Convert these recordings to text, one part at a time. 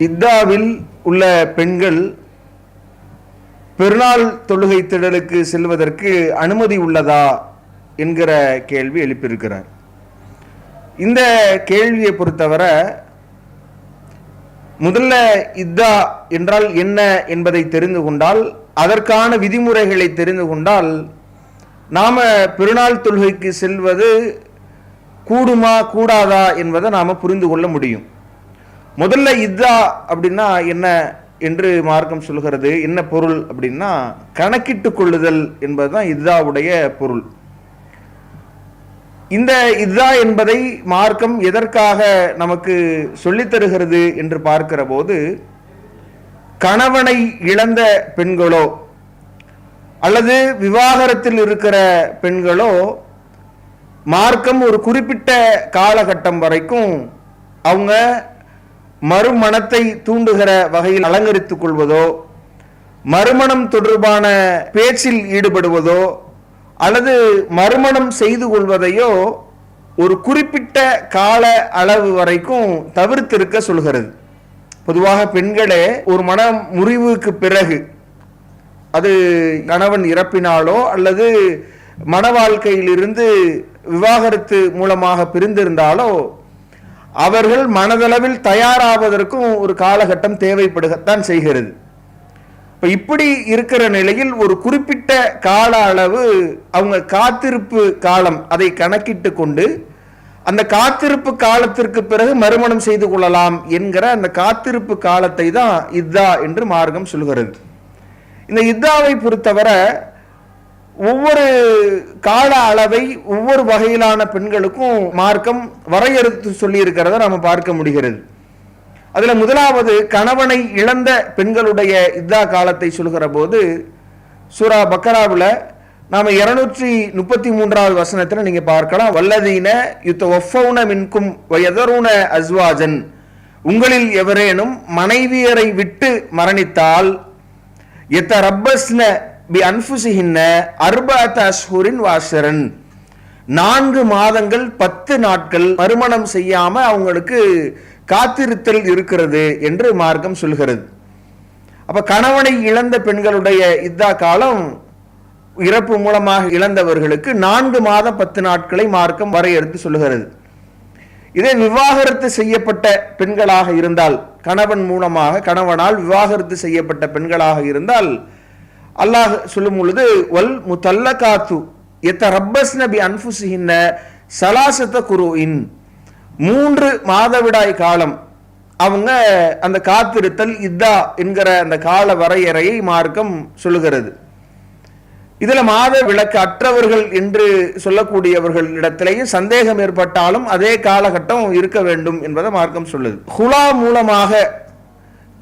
இத்தாவில் உள்ள பெண்கள் பெருநாள் தொழுகை திடலுக்கு செல்வதற்கு அனுமதி உள்ளதா என்கிற கேள்வி எழுப்பியிருக்கிறார். இந்த கேள்வியை பொறுத்தவரை முதல்ல இத்தா என்றால் என்ன என்பதை தெரிந்து கொண்டால், அதற்கான விதிமுறைகளை தெரிந்து கொண்டால் நாம பெருநாள் தொழுகைக்கு செல்வது கூடுமா கூடாதா என்பதை நாம புரிந்து கொள்ள முடியும். முதல்ல இத்தா அப்படின்னா என்ன என்று மார்க்கம் சொல்கிறது. என்ன பொருள் அப்படின்னா கணக்கிட்டு கொள்ளுதல் என்பதுதான் இத்தாவுடைய பொருள். இந்த இத்தா என்பதை மார்க்கம் எதற்காக நமக்கு சொல்லித் தருகிறது என்று பார்க்கிற போது, கணவனை இழந்த பெண்களோ அல்லது விவாகரத்தில் இருக்கிற பெண்களோ மார்க்கம் ஒரு குறிப்பிட்ட காலகட்டம் வரைக்கும் அவங்க மறுமணத்தை தூண்டுகிற வகையில் அலங்கரித்துக் கொள்வதோ, மறுமணம் தொடர்பான பேச்சில் ஈடுபடுவதோ அல்லது மறுமணம் செய்து கொள்வதையோ ஒரு குறிப்பிட்ட கால அளவு வரைக்கும் தவிர்த்திருக்க சொல்கிறது. பொதுவாக பெண்களே ஒரு மன முறிவுக்கு பிறகு, அது கணவன் இறப்பினாலோ அல்லது மன வாழ்க்கையிலிருந்து விவாகரத்து மூலமாக பிரிந்திருந்தாலோ அவர்கள் மனதளவில் தயாராவதற்கும் ஒரு காலகட்டம் தேவைப்படுகத்தான் செய்கிறது. இப்படி இருக்கிற நிலையில் ஒரு குறிப்பிட்ட கால அளவு அவங்க காத்திருப்பு காலம் அதை கணக்கிட்டு கொண்டு அந்த காத்திருப்பு காலத்திற்கு பிறகு மறுமணம் செய்து கொள்ளலாம் என்கிற அந்த காத்திருப்பு காலத்தை தான் இத்தா என்று மார்க்கம் சொல்கிறது. இந்த இத்தாவை பொறுத்தவரை ஒவ்வொரு கால அளவை ஒவ்வொரு வகையிலான பெண்களுக்கும் மார்க்கம் வரையறுத்து சொல்லி இருக்கிறத நாம பார்க்க முடிகிறது. அதுல முதலாவது கணவனை இழந்த பெண்களுடைய இத்தா காலத்தை சொல்கிற போது சூரா பக்கராவில் நாம 233வது வசனத்துல நீங்க பார்க்கலாம். வல்லதீன யுத்தவஃபௌன மின்கும் வயதருன அஸ்வாஜன், உங்களில் எவரேனும் மனைவியரை விட்டு மரணித்தால் யதரப்பஸ்ன பி அன்ஃபுஸிஹின்ன அர்பஅத அஷ்ஹுரின் வஅஷ்ரன், 4 மாதங்கள் 10 நாட்கள் மறுமணம் செய்யாம அவங்களுக்கு காத்திருத்தல் இருக்கிறது என்று மார்க்கம் சொல்கிறது. அப்ப கணவனை இழந்த பெண்களுடைய இத்தா காலம் இறப்பு மூலமாக இழந்தவர்களுக்கு 4 மாதம் 10 நாட்களை மார்க்கம் வரையறுத்து சொல்லுகிறது. இதே விவாகரத்து செய்யப்பட்ட பெண்களாக இருந்தால், கணவன் மூலமாக கணவனால் விவாகரத்து செய்யப்பட்ட பெண்களாக இருந்தால் அல்லாஹ் சொல்லும் பொழுது வல் முத்தல்லகாத்து யதரப்பஸ்ன பி அன்ஃபுஸிஹின்ன ஸலாஸத குரூஇன், 3 மாதவிடாய் காலம் அவங்க அந்த காத்திருத்தல் இத்தா என்கிற அந்த கால வரையறையை மார்க்கம் சொல்லுகிறது. இதுல மாத விலக்கு அற்றவர்கள் என்று சொல்லக்கூடியவர்கள் இடத்திலேயும் சந்தேகம் ஏற்பட்டாலும் அதே காலகட்டம் இருக்க வேண்டும் என்பதை மார்க்கம் சொல்லுது. ஹுலா மூலமாக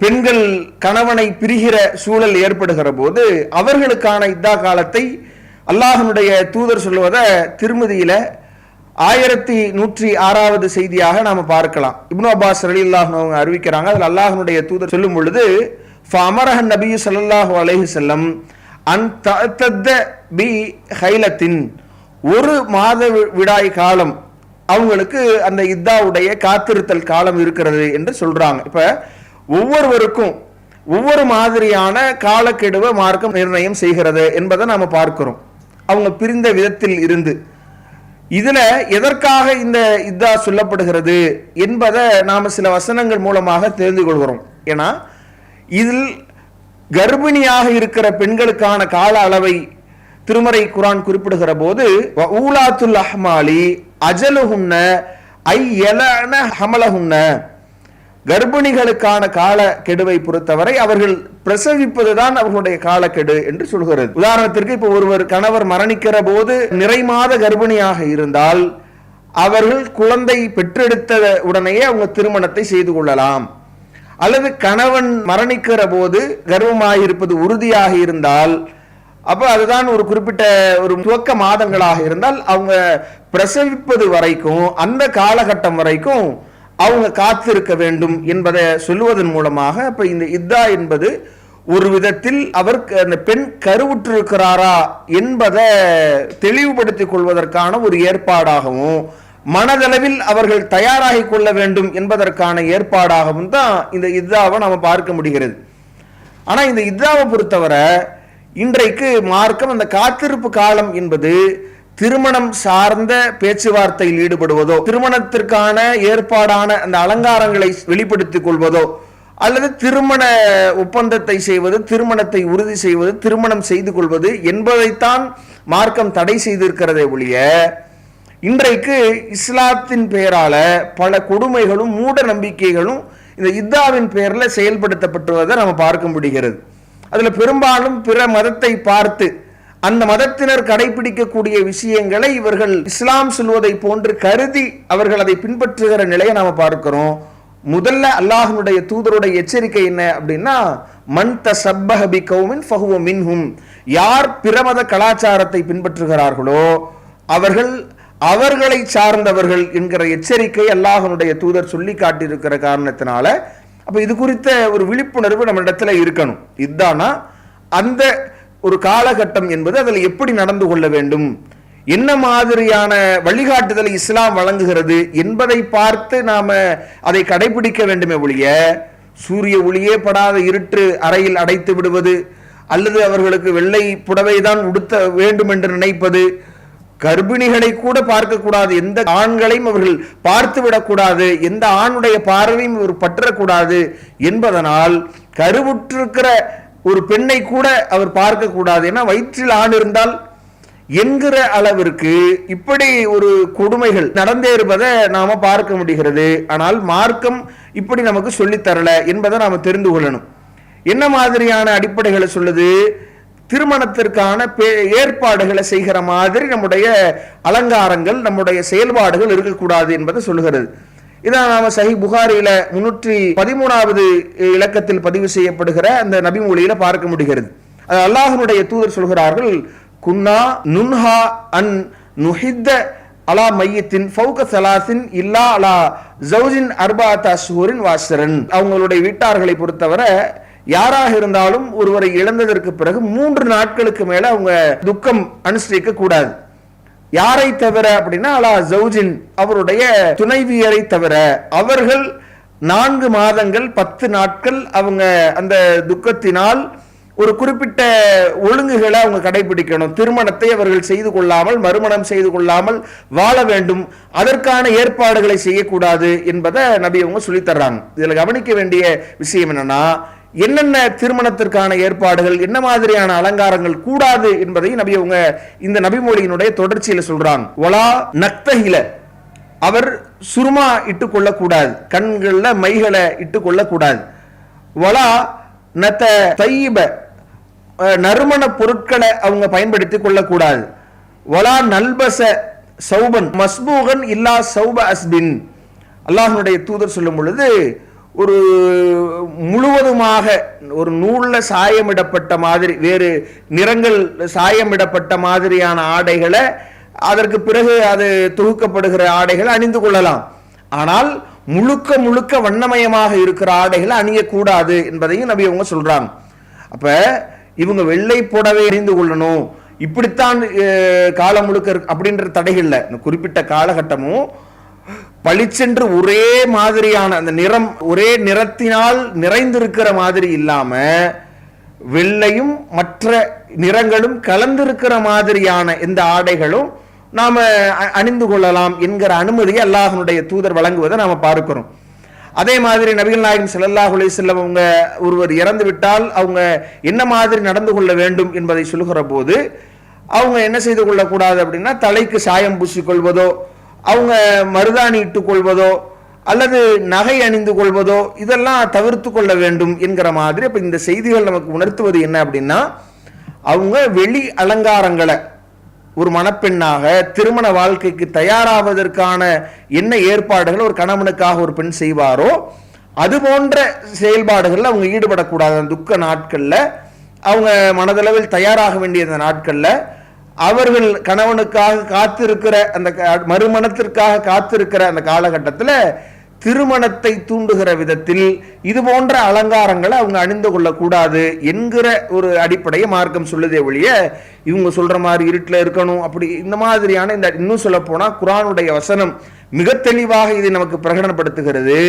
பெண்கள் கணவனை பிரிகிற சூழல் ஏற்படுகிற போது அவர்களுக்கான இத்தா காலத்தை அல்லாஹ்வுடைய தூதர் சொல்லுவதை திருமதியில 1106வது செய்தியாக நாம பார்க்கலாம். இப்னு அப்பாஸ் ரலியல்லாஹு அன்ஹு அறிவிக்கிறாங்க. அதில் அல்லாஹ்வுடைய தூதர் சொல்லும் பொழுது ஃபஅமரஹ நபி ஸல்லல்லாஹு அலைஹி வஸல்லம் அன் தஅத்தத பி ஹைலத்தின், 1 மாத விடாய் காலம் அவங்களுக்கு அந்த இத்தாவுடைய காத்திருத்தல் காலம் இருக்கிறது என்று சொல்றாங்க. இப்ப ஒவ்வொருவருக்கும் ஒவ்வொரு மாதிரியான காலக்கெடுவை மார்க்கம் நிர்ணயம் செய்கிறது என்பதை நாம பார்க்கிறோம் அவங்க பிரிந்த விதத்தில் இருந்து. இதுல எதற்காக இந்த இத்தா சொல்லப்படுகிறது என்பதை நாம சில வசனங்கள் மூலமாக தெரிந்து கொள்கிறோம். ஏன்னா இதில் கர்ப்பிணியாக இருக்கிற பெண்களுக்கான கால அளவை திருமறை குர்ஆன் குறிப்பிடுகிற போது ஊலாத்துல் அஹ்மாலி அஜலுஹுன்ன ஐ யலன ஹமலஹுன்ன, கர்ப்பிணிகளுக்கான கால கெடுவை பொறுத்தவரை அவர்கள் பிரசவிப்பதுதான் அவர்களுடைய காலக்கெடு என்று சொல்கிறது. உதாரணத்திற்கு இப்ப ஒருவர் கணவர் மரணிக்கிற போது நிறைமாத கர்ப்பிணியாக இருந்தால் அவர்கள் குழந்தை பெற்றெடுத்த உடனேயே அவங்க திருமணத்தை செய்து கொள்ளலாம். அல்லது கணவன் மரணிக்கிற போது கர்ப்பமாயிருப்பது உறுதியாக இருந்தால், அப்ப அதுதான் ஒரு குறிப்பிட்ட ஒரு துவக்க மாதங்களாக இருந்தால் அவங்க பிரசவிப்பது வரைக்கும் அந்த காலகட்டம் வரைக்கும் அவங்க காத்திருக்க வேண்டும் என்பதை சொல்லுவதன் மூலமாக இப்ப இந்த இத்தா என்பது ஒரு விதத்தில் அவர் அந்த பெண் கருவுற்றிருக்கிறாரா என்பதை தெளிவுபடுத்திக் கொள்வதற்கான ஒரு ஏற்பாடாகவும் மனதளவில் அவர்கள் தயாராகி கொள்ள வேண்டும் என்பதற்கான ஏற்பாடாகவும் தான் இந்த இத்தாவை நாம் பார்க்க முடிகிறது. ஆனால் இந்த இத்தாவை பொறுத்தவரை இன்றைக்கு மார்க்கம் அந்த காத்திருப்பு காலம் என்பது திருமணம் சார்ந்த பேச்சுவார்த்தையில் ஈடுபடுவதோ, திருமணத்திற்கான ஏற்பாடான அந்த அலங்காரங்களை வெளிப்படுத்திக் கொள்வதோ, அல்லது திருமண ஒப்பந்தத்தை செய்வது, திருமணத்தை உறுதி செய்வது, திருமணம் செய்து கொள்வது என்பதைத்தான் மார்க்கம் தடை செய்திருக்கிறதை ஒழிய, இன்றைக்கு இஸ்லாத்தின் பெயரால பல கொடுமைகளும் மூட நம்பிக்கைகளும் இந்த இத்தாவின் பெயரில் செயல்படுத்தப்பட்டுவதை நம்ம பார்க்க முடிகிறது. அதுல பெரும்பாலும் பிற மதத்தை பார்த்து அந்த மதத்தினர் கடைபிடிக்கக்கூடிய விஷயங்களை இவர்கள் இஸ்லாம் சொல்வதை போன்று கருதி அவர்கள் அதை பின்பற்றுகிற நிலையை நாம பார்க்கிறோம். முதல்ல அல்லாஹ்வுடைய தூதருடைய எச்சரிக்கை என்ன அப்படின்னா, மன் தஸப்பஹ பிகௌமின் ஃபஹுவ மின்ஹும், யார் பிரமத கலாச்சாரத்தை பின்பற்றுகிறார்களோ அவர்களை சார்ந்தவர்கள் என்கிற எச்சரிக்கை அல்லாஹ்வுடைய தூதர் சொல்லி காட்டியிருக்கிற காரணத்தினால அப்ப இது குறித்த ஒரு விழிப்புணர்வு நம்ம இடத்துல இருக்கணும். இதுதானா அந்த ஒரு காலகட்டம் என்பது, அதில் எப்படி நடந்து கொள்ள வேண்டும், என்ன மாதிரியான வழிகாட்டுதலை இஸ்லாம் வழங்குகிறது என்பதை பார்த்து நாம அதை கடைபிடிக்க வேண்டுமே ஒழிய, சூரிய ஒளியே படாத இருட்டு அறையில் அடைத்து விடுவது, அல்லது அவர்களுக்கு வெள்ளை புடவை தான் உடுத்த வேண்டும் என்று நினைப்பது, கர்ப்பிணிகளை கூட பார்க்கக்கூடாது, எந்த ஆண்களையும் அவர்கள் பார்த்து விடக்கூடாது, எந்த ஆணுடைய பார்வையும் இவர் பற்றக்கூடாது என்பதனால் கருவுற்றிருக்கிற ஒரு பெண்ணை கூட அவர் பார்க்க கூடாது, ஏன்னா வயிற்றில் ஆண் இருந்தால் என்கிற அளவிற்கு இப்படி ஒரு கொடுமைகள் நடந்தே இருப்பதை நாம பார்க்க முடிகிறது. ஆனால் மார்க்கம் இப்படி நமக்கு சொல்லித்தரல என்பதை நாம தெரிந்து கொள்ளணும். என்ன மாதிரியான அடிப்படைகளை சொல்லுது? திருமணத்திற்கான ஏற்பாடுகளை செய்கிற மாதிரி நம்முடைய அலங்காரங்கள், நம்முடைய செயல்பாடுகள் இருக்கக்கூடாது என்பதை சொல்லுகிறது. இதான் நாம சஹீஹ் புகாரியில 313வது இலக்கத்தில் பதிவு செய்யப்படுகிற அந்த நபிமொழியில பார்க்க முடிகிறது. அது அல்லாஹ்வுடைய தூதர் சொல்கிறார்கள், குன்னா நுன்ஹா அன் நுஹித்த அலா மையத்தின் ஃபௌக ஸலாஸின் இல்லா அலா ஜௌஜின் அர்பஅத அஷ்ஹுரின் வஅஷ்ரன். அவங்களுடைய வீட்டார்களை பொறுத்தவரை யாராக இருந்தாலும் ஒருவரை இழந்ததற்கு பிறகு 3 நாட்களுக்கு மேல அவங்க துக்கம் அனுஷ்டிக்க கூடாது. யாரை தவிர அப்படின்னா அலா ஜௌஜின், அவருடைய துணைவியரை தவிர. அவர்கள் 4 மாதங்கள் 10 நாட்கள் அவங்க அந்த துக்கத்தினால் ஒரு குறிப்பிட்ட ஒழுங்குகளை அவங்க கடைபிடிக்கணும். திருமணத்தை அவர்கள் செய்து கொள்ளாமல், மறுமணம் செய்து கொள்ளாமல் வாழ வேண்டும், அதற்கான ஏற்பாடுகளை செய்யக்கூடாது என்பதை நபி அவங்க சொல்லித்தர்றாங்க. இதுல கவனிக்க வேண்டிய விஷயம் என்னன்னா, என்னென்ன திருமணத்திற்கான ஏற்பாடுகள், என்ன மாதிரியான அலங்காரங்கள் கூடாது என்பதை நபி அவங்க இந்த நபிமொழியினுடைய தொடர்ச்சியில சொல்றாங்க. ஒலா நக்தஹில, அவர் சுருமா இட்டு கொள்ளக்கூடாது, கண்கள்ல மைகளை இட்டு கொள்ளக்கூடாது. ஒலா நத்த தையிப, நறுமண பொருட்களை அவங்க பயன்படுத்தி கொள்ளக்கூடாது. ஒலா நல்பச சௌபன் மஸ்பூகன் இல்லா சௌப அஸ்பின். அல்லாஹ்வுடைய தூதர் சொல்லும் பொழுது, ஒரு முழுவதுமாக ஒரு நூல்ல சாயமிடப்பட்ட மாதிரி, வேறு நிறங்கள் சாயமிடப்பட்ட மாதிரியான ஆடைகளை, அதற்கு பிறகு அது தொகுக்கப்படுகிற ஆடைகளை அணிந்து கொள்ளலாம். ஆனால் முழுக்க முழுக்க வண்ணமயமாக இருக்கிற ஆடைகளை அணியக்கூடாது என்பதையும் நபி அவங்க சொல்றாங்க. அப்ப இவங்க வெள்ளை புடவை அணிந்து கொள்ளணும், இப்படித்தான் காலம் முழுக்க அப்படின்ற தடைகள்ல குறிப்பிட்ட காலகட்டமும் பளிச்சென்று ஒரே மாதிரியான அந்த நிறம், ஒரே நிறத்தினால் நிறைந்திருக்கிற மாதிரி இல்லாம வெள்ளையும் மற்ற நிறங்களும் கலந்திருக்கிற மாதிரியான இந்த ஆடைகளும் நாம அணிந்து கொள்ளலாம் என்கிற அனுமதியை அல்லாஹ்வுடைய தூதர் வழங்குவதை நாம பார்க்கிறோம். அதே மாதிரி நபிகள் நாயகம் ஸல்லல்லாஹு அலைஹி வஸல்லம் அவங்க ஒருவர் இறந்து விட்டால் அவங்க என்ன மாதிரி நடந்து கொள்ள வேண்டும் என்பதை சொல்லுகிற போது, அவங்க என்ன செய்து கொள்ளக்கூடாது அப்படின்னா, தலைக்கு சாயம் பூசிக்கொள்வதோ, அவங்க மருதாணி இட்டுக் கொள்வதோ, அல்லது நகை அணிந்து கொள்வதோ இதெல்லாம் தவிர்த்து கொள்ள வேண்டும் என்கிற மாதிரி. அப்ப இந்த செய்திகள் நமக்கு உணர்த்துவது என்ன அப்படின்னா, அவங்க வெளி அலங்காரங்களை ஒரு மணப்பெண்ணாக திருமண வாழ்க்கைக்கு தயாராவதற்கான என்ன ஏற்பாடுகள் ஒரு கணவனுக்காக ஒரு பெண் செய்வாரோ அது போன்ற செயல்பாடுகள்ல அவங்க ஈடுபடக்கூடாது. துக்க நாட்கள்ல அவங்க மனதளவில் தயாராக வேண்டிய அந்த நாட்கள்ல அவர்கள் கணவனுக்காக காத்திருக்கிற அந்த மறுமணத்திற்காக காத்திருக்கிற அந்த காலகட்டத்தில் திருமணத்தை தூண்டுகிற விதத்தில் இது போன்ற அலங்காரங்களை அவங்க அணிந்து கொள்ளக்கூடாது என்கிற ஒரு அடிப்படையை மார்க்கம் சொல்லுதே ஒழிய இவங்க சொல்ற மாதிரி இருட்டில் இருக்கணும் அப்படி இந்த மாதிரியான இந்த இன்னும் சொல்ல போனா குர்ஆனுடைய வசனம் மிக தெளிவாக இதை நமக்கு பிரகடனப்படுத்துகிறது.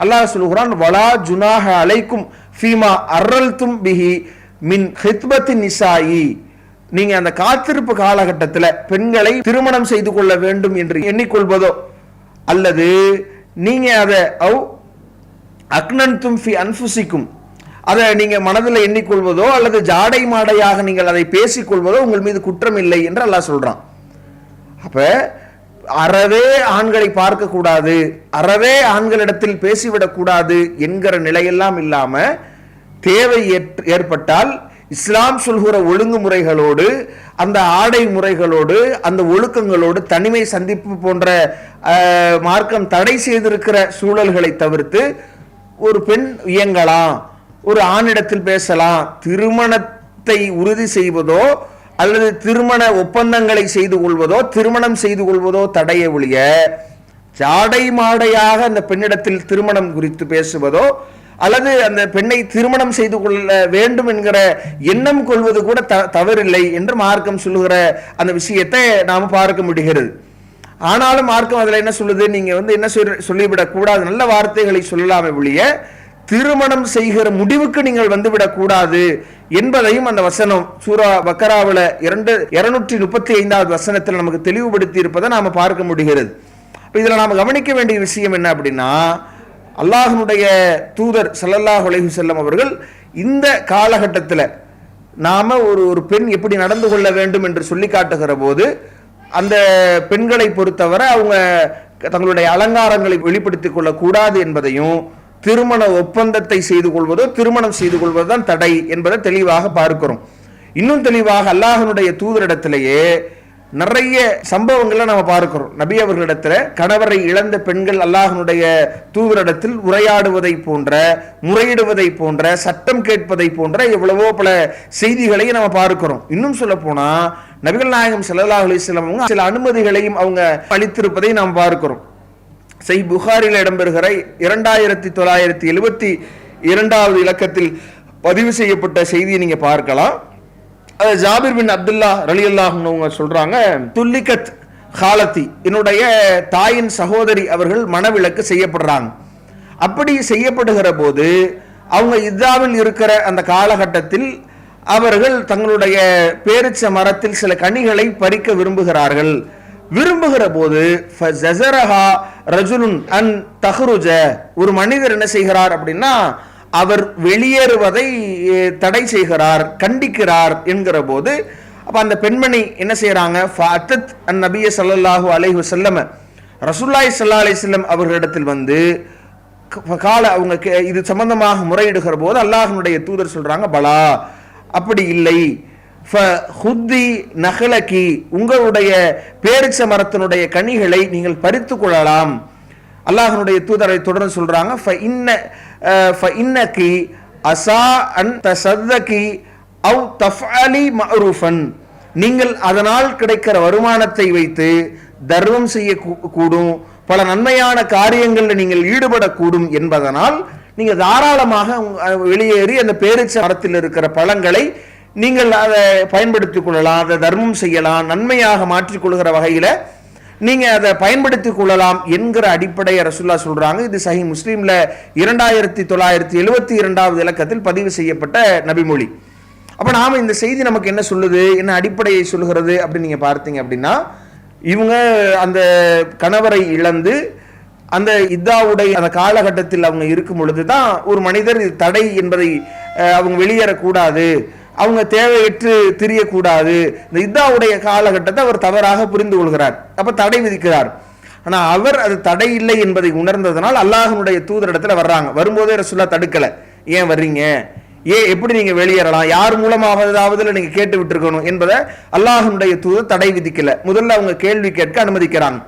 அல்லாஹ் சொல்லுகிறான், வலா ஜுனாஹ அலைக்கும் ஃபீமா அர்ரல்தும் பிஹி மின் ஹித்பத்தின் நிசாயி. நீங்க அந்த காத்திருப்பு காலகட்டத்தில் பெண்களை திருமணம் செய்து கொள்ள வேண்டும் என்று எண்ணிக்கொள்வதோ அல்லது நீங்க அதை அக்னன்தும் ஃபி அன்ஃபுசிக்கும் அதை நீங்க மனதில் எண்ணிக்கொள்வதோ அல்லது ஜாடை மாடையாக நீங்கள் அதை பேசிக்கொள்வதோ உங்கள் மீது குற்றம் இல்லை என்று அல்லாஹ் சொல்றான். அப்ப அறவே ஆண்களை பார்க்க கூடாது, அறவே ஆண்களிடத்தில் பேசிவிடக் கூடாது என்கிற நிலையெல்லாம் இல்லாம தேவை ஏற்பட்டால் இஸ்லாம் சொல்கிற ஒழுங்குமுறைகளோடு அந்த ஆடை முறைகளோடு அந்த ஒழுக்கங்களோடு தனிமை சந்திப்பு போன்ற மார்க்கம் தடை செய்திருக்கிற சூழல்களை தவிர்த்து ஒரு பெண் இயங்கலாம், ஒரு ஆணிடத்தில் பேசலாம். திருமணத்தை உறுதி செய்வதோ அல்லது திருமண ஒப்பந்தங்களை செய்து கொள்வதோ திருமணம் செய்து கொள்வதோ தடைய ஒழிய ஜாடை மாடையாக அந்த பெண்ணிடத்தில் திருமணம் குறித்து பேசுவதோ அல்லது அந்த பெண்ணை திருமணம் செய்து கொள்ள வேண்டும் என்கிற எண்ணம் கொள்வது கூட தவறில்லை என்று மார்க்கம் சொல்லுகிற அந்த விஷயத்தை நாம் பார்க்க முடிகிறது. ஆனாலும் மார்க்கம் அதில் என்ன சொல்லுது, நீங்க என்ன சொல்லிவிடக் கூடாது, நல்ல வார்த்தைகளை சொல்லலாமே ஒழிய திருமணம் செய்கிற முடிவுக்கு நீங்கள் வந்துவிடக் கூடாது என்பதையும் அந்த வசனம் சூரா பக்கராவில் 235வது வசனத்தில் நமக்கு தெளிவுபடுத்தி இருப்பதை நாம பார்க்க முடிகிறது. இதுல நாம கவனிக்க வேண்டிய விஷயம் என்ன அப்படின்னா, அல்லாஹ்வுடைய தூதர் ஸல்லல்லாஹு அலைஹி வஸல்லம் அவர்கள் இந்த காலகட்டத்தில் நாம ஒரு பெண் எப்படி நடந்து கொள்ள வேண்டும் என்று சொல்லி காட்டுகிற போது அந்த பெண்களை பொறுத்தவரை அவங்க தங்களுடைய அலங்காரங்களை வெளிப்படுத்திக் கொள்ளக்கூடாது என்பதையும் திருமண ஒப்பந்தத்தை செய்து கொள்வதோ திருமணம் செய்து கொள்வதுதான் தடை என்பதை தெளிவாக பார்க்கிறோம். இன்னும் தெளிவாக அல்லாஹ்வுடைய தூதரிடத்திலேயே நிறைய சம்பவங்களை நம்ம பார்க்கிறோம். நபி அவர்களிடத்துல கணவரை இழந்த பெண்கள் அல்லாஹ்வுடைய தூதரிடத்தில் உரையாடுவதை போன்ற, முறையிடுவதை போன்ற, சட்டம் கேட்பதை போன்ற எவ்வளவோ பல செய்திகளை நம்ம பார்க்கிறோம். இன்னும் சொல்ல போனா நபிகள் நாயகம் ஸல்லல்லாஹு அலைஹி வஸல்லம் சில அனுமதிகளையும் அவங்க அளித்திருப்பதை நாம் பார்க்கிறோம். சஹீஹ் புகாரில் இடம்பெறுகிற 2972வது இலக்கத்தில் பதிவு செய்யப்பட்ட செய்தியை நீங்க பார்க்கலாம். ஜாபிர் பின் அப்துல்லா ரலியல்லாஹு அன்ஹு சொல்றாங்க, துல்லிகத் ஹாலத்தி, என்னுடைய தாயின் சகோதரி அவர்கள் மனவிலக்கு செய்யப்படுறாங்க. அப்படி செய்யப்படுகிற போது அவங்க இத்தாவில் இருக்கிற அந்த காலகட்டத்தில் அவர்கள் தங்களுடைய பேரிச்ச மரத்தில் சில கனிகளை பறிக்க விரும்புகிறார்கள். விரும்புகிற போது ஒரு மனிதர் என்ன செய்கிறார் அப்படின்னா, அவர் வெளியேறுவதை தடை செய்கிறார், கண்டிக்கிறார் என்கிற போது அப்ப அந்த பெண்மணி என்ன செய்யறாங்க, ஃபஅத்தத் அன்-நபிய ஸல்லல்லாஹு அலைஹி வஸல்லம், ரசூலுல்லாஹி ஸல்லல்லாஹு அலைஹி வஸல்லம் அவர்களிடத்தில் வந்து அவங்க இது சம்பந்தமாக முறையிடுகிற போது அல்லாஹ்வுடைய தூதர் சொல்றாங்க, பலா அப்படி இல்லை, ஃபஹுத்தி நஹலகி, உங்களுடைய பேரிச்ச மரத்தினுடைய கனிகளை நீங்கள் பறித்து கொள்ளலாம். அல்லாஹ்வுடைய தூதரை தொடர்ந்து சொல்றாங்க, ஃபஇன்னகி அஸா அன் தஸத்தகி அவ் தஃஅலி மஅரூஃபன், நீங்கள் அதனால் கிடைக்கிற வருமானத்தை வைத்து தர்மம் செய்ய கூடும், பல நன்மையான காரியங்களில் நீங்கள் ஈடுபடக்கூடும் என்பதனால் நீங்க தாராளமாக வெளியேறி அந்த பேரிச்ச மரத்தில் இருக்கிற பழங்களை நீங்கள் அதை பயன்படுத்திக் கொள்ளலாம், அதை தர்மம் செய்யலாம், நன்மையாக மாற்றிக்கொள்கிற வகையில நீங்க அதை பயன்படுத்திக் கொள்ளலாம் என்கிற அடிப்படையை ரசூலுல்லாஹ் சொல்றாங்க. இது சஹீஹ் முஸ்லிம்ல 2972வது இலக்கத்தில் பதிவு செய்யப்பட்ட நபிமொழி. அப்ப நாம இந்த செய்தி நமக்கு என்ன சொல்லுது, என்ன அடிப்படையை சொல்லுகிறது அப்படின்னு நீங்க பார்த்தீங்க அப்படின்னா, இவங்க அந்த கணவரை இழந்து அந்த இத்தாவுடைய அந்த காலகட்டத்தில் அவங்க இருக்கும் பொழுதுதான் ஒரு மனிதர் இது தடை என்பதை அவங்க வெளியேறக்கூடாது, அவங்க தேவையற்று திரியக்கூடாது, இந்த இத்தாவுடைய காலகட்டத்தை அவர் தவறாக புரிந்து கொள்கிறார், அப்ப தடை விதிக்கிறார். ஆனா அவர் அது தடை இல்லை என்பதை உணர்ந்ததனால் அல்லாஹ்வுடைய தூதரிடத்துல வர்றாங்க. வரும்போதே ரசூலுல்லாஹ் தடுக்கல, ஏன் வர்றீங்க, எப்படி நீங்க வெளியேறலாம், யார் மூலமாவதாவது நீங்க கேட்டு விட்டுருக்கணும் என்பதை அல்லாஹ்வுடைய தூதர் தடை விதிக்கல. முதல்ல அவங்க கேள்வி கேட்க அனுமதிக்கிறாங்க.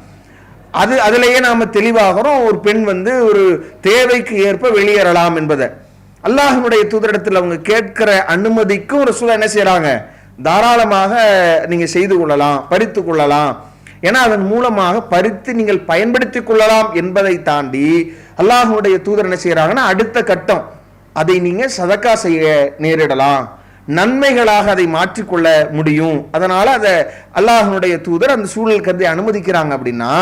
அதுலயே நாம தெளிவாகிறோம், ஒரு பெண் ஒரு தேவைக்கு ஏற்ப வெளியேறலாம் என்பதை. அல்லாஹ்வுடைய தூதரிடத்தில் அவங்க கேட்கிற அனுமதிக்கும் ரசூலுல்லாஹ் என்ன செய்யறாங்க, தாராளமாக நீங்க செய்து கொள்ளலாம், பறித்து கொள்ளலாம் ஏன்னா அதன் மூலமாக பறித்து நீங்கள் பயன்படுத்திக் கொள்ளலாம் என்பதை தாண்டி அல்லாஹ்வுடைய தூதர் என்ன செய்யறாங்கன்னா அடுத்த கட்டம், அதை நீங்க சதக்கா செய்ய நேரிடலாம், நன்மைகளாக அதை மாற்றிக்கொள்ள முடியும். அதனால அதை அல்லாஹ்வுடைய தூதர் அந்த சூழல் கருதி அனுமதிக்கிறாங்க. அப்படின்னா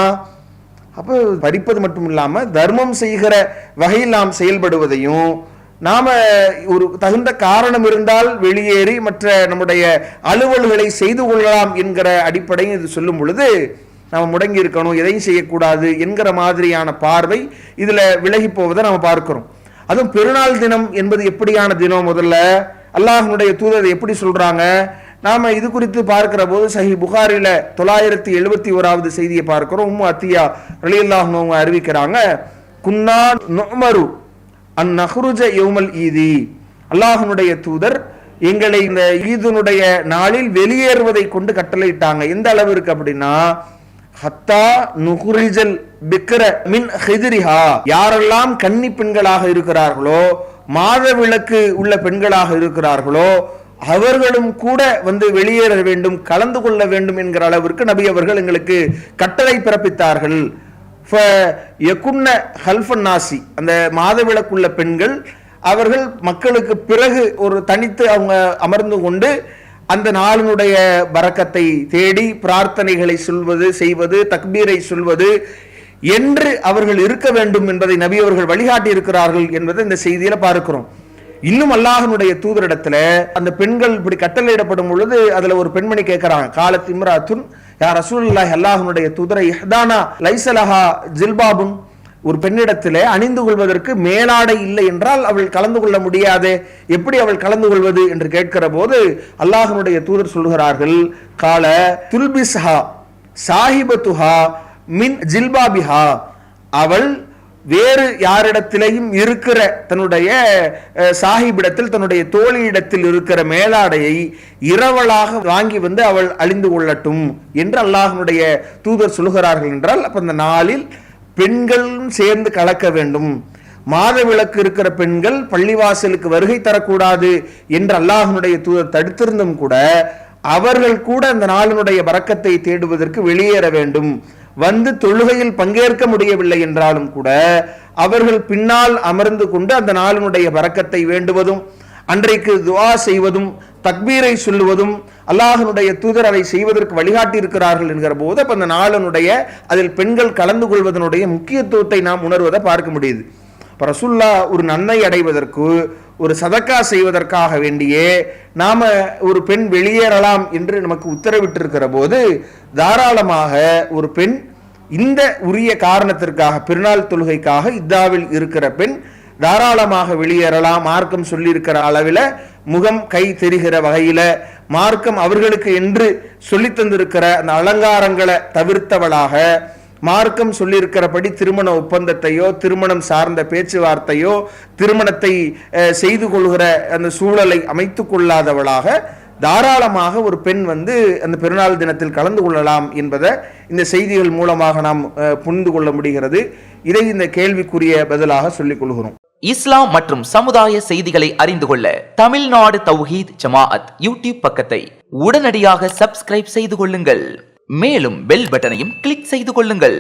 அப்போ பறிப்பது மட்டும் இல்லாம தர்மம் செய்கிற வகையில் நாம் செயல்படுவதையும், நாம ஒரு தகுந்த காரணம் இருந்தால் வெளியேறி மற்ற நம்முடைய அலுவல்களை செய்து கொள்ளலாம் என்கிற அடிப்படையும் இது சொல்லும் பொழுது நம்ம முடங்கி இருக்கணும், எதையும் செய்யக்கூடாது என்கிற மாதிரியான பார்வை இதுல விலகி போவதை நம்ம பார்க்கிறோம். அதுவும் பெருநாள் தினம் என்பது எப்படியான தினம்? முதல்ல அல்லாஹ்வுடைய தூதர் எப்படி சொல்றாங்க? நாம இது குறித்து பார்க்கிற போது சஹீஹ் புகாரில 971வது செய்தியை பார்க்கிறோம். உம்மு அத்தியா ரலியல்லாஹு அன்ஹா அறிவிக்கிறாங்க, குன்னா நுமரு அன் நஹ்ருஜ யௌமல் ஈதி, அல்லாஹ்வுடைய தூதர் எங்களை இந்த ஈதுனுடைய நாளில் வெளியேறுவதை கொண்டு கட்டளையிட்டாங்க. எந்த அளவிற்கு அப்படின்னா, ஹத்தா நுஹ்ரிஜல் பிக்ர மின் ஹிஜ்ரிஹா, யாரெல்லாம் கன்னி பெண்களாக இருக்கிறார்களோ, மாதவிலக்கு உள்ள பெண்களாக இருக்கிறார்களோ, அவர்களும் கூட வந்து வெளியேற வேண்டும், கலந்து கொள்ள வேண்டும் என்கிற அளவிற்கு நபி அவர்கள் எங்களுக்கு கட்டளை பிறப்பித்தார்கள். அந்த மாதவிலக்குள்ள பெண்கள் அவர்கள் மக்களுக்கு பிறகு ஒரு தனித்து அவங்க அமர்ந்து கொண்டு அந்த நாளினுடைய பரக்கத்தை தேடி பிரார்த்தனைகளை சொல்வது, செய்வது, தக்பீரை சொல்வது என்று அவர்கள் இருக்க வேண்டும் என்பதை நபி அவர்கள் வழிகாட்டி இருக்கிறார்கள் என்பதை இந்த செய்தியில பார்க்கிறோம். இன்னும் அல்லாஹ்வுடைய தூதரிடத்துல அந்த பெண்கள் இப்படி கட்டளையிடப்படும் பொழுது அதுல ஒரு பெண்மணி கேட்கிறாங்க, காலத் இம்ராத்துன் யா ரசூலுல்லாஹி, அல்லாஹ்வுடைய தூதரை, இஹ்தானா லைஸலஹா ஜில்பாபுன், ஒரு பெண்ணிடத்திலே அணிந்து கொள்வதற்கு மேலாடை இல்லை என்றால் அவள் கலந்து கொள்ள முடியாது, எப்படி அவள் கலந்து கொள்வது என்று கேட்கிற போது அல்லாஹ்வுடைய தூதர் சொல்கிறார்கள், கால துல்பிஸ்ஹா சாஹிபத்துஹா மின் ஜில்பாபிஹா, அவள் வேறு யாரிடத்திலையும் இருக்கிற தன்னுடைய சாஹிபிடத்தில், தன்னுடைய தோழியிடத்தில் இருக்கிற மேலாடையை இரவலாக வாங்கி வந்து அவள் அழிந்து கொள்ளட்டும் என்று அல்லாஹ்வுடைய தூதர் சொல்கிறார்கள் என்றால், அப்ப அந்த நாளில் பெண்களும் சேர்ந்து கலக்க வேண்டும். மாதவிலக்கு இருக்கிற பெண்கள் பள்ளிவாசலுக்கு வருகை தரக்கூடாது என்று அல்லாஹ்வுடைய தூதர் தடுத்திருந்தும் கூட அவர்கள் கூட அந்த நாளினுடைய பரக்கத்தை தேடுவதற்கு வெளியேற வேண்டும். வந்து தொழுகையில் பங்கேற்க முடியவில்லை என்றாலும் கூட அவர்கள் பின்னால் அமர்ந்து கொண்டு அந்த நாளினுடைய பரக்கத்தை வேண்டுவதும், அன்றைக்கு துஆ செய்வதும், தக்பீரை சொல்லுவதும் அல்லாஹ்வுடைய தூதர் அதை செய்வதற்கு வழிகாட்டி இருக்கிறார்கள் என்கிற போது அப்ப அந்த நாளினுடைய அதில் பெண்கள் கலந்து கொள்வதனுடைய முக்கியத்துவத்தை நாம் உணர்வதை பார்க்க முடியுது. ரசூலுல்லாஹ் ஒரு நன்மை அடைவதற்கு, ஒரு சதக்கா செய்வதற்காக வேண்டியே நாம ஒரு பெண் வெளியேறலாம் என்று நமக்கு உத்தரவிட்டிருக்கிற போது தாராளமாக ஒரு பெண் இந்த உரிய காரணத்திற்காக, பெருநாள் தொழுகைக்காக இத்தாவில் இருக்கிற பெண் தாராளமாக வெளியேறலாம். மார்க்கம் சொல்லியிருக்கிற அளவில் முகம் கை தெரிகிற வகையில மார்க்கம் அவர்களுக்கு என்று சொல்லி தந்திருக்கிற அந்த அலங்காரங்களை தவிர்த்தவளாக, மார்க்கம் சொல்லியிருக்கிறபடி திருமண ஒப்பந்தத்தையோ திருமணம் சார்ந்த பேச்சுவார்த்தையோ திருமணத்தை செய்து கொள்கிற அந்த சூழலை அமைத்துக் கொள்ளாதவளாக தாராளமாக ஒரு பெண் வந்து அந்த பெருநாள் தினத்தில் கலந்து கொள்ளலாம் என்பதை இந்த செய்திகள் மூலமாக நாம் புரிந்து கொள்ள முடிகிறது. இதை இந்த கேள்விக்குரிய பதிலாக சொல்லிக் கொள்கிறோம். இஸ்லாம் மற்றும் சமுதாய செய்திகளை அறிந்து கொள்ள தமிழ்நாடு தௌஹீத் ஜமாஅத் யூடியூப் பக்கத்தை உடனடியாக சப்ஸ்கிரைப் செய்து கொள்ளுங்கள். மேலும் பெல் பட்டனையும் கிளிக் செய்து கொள்ளுங்கள்.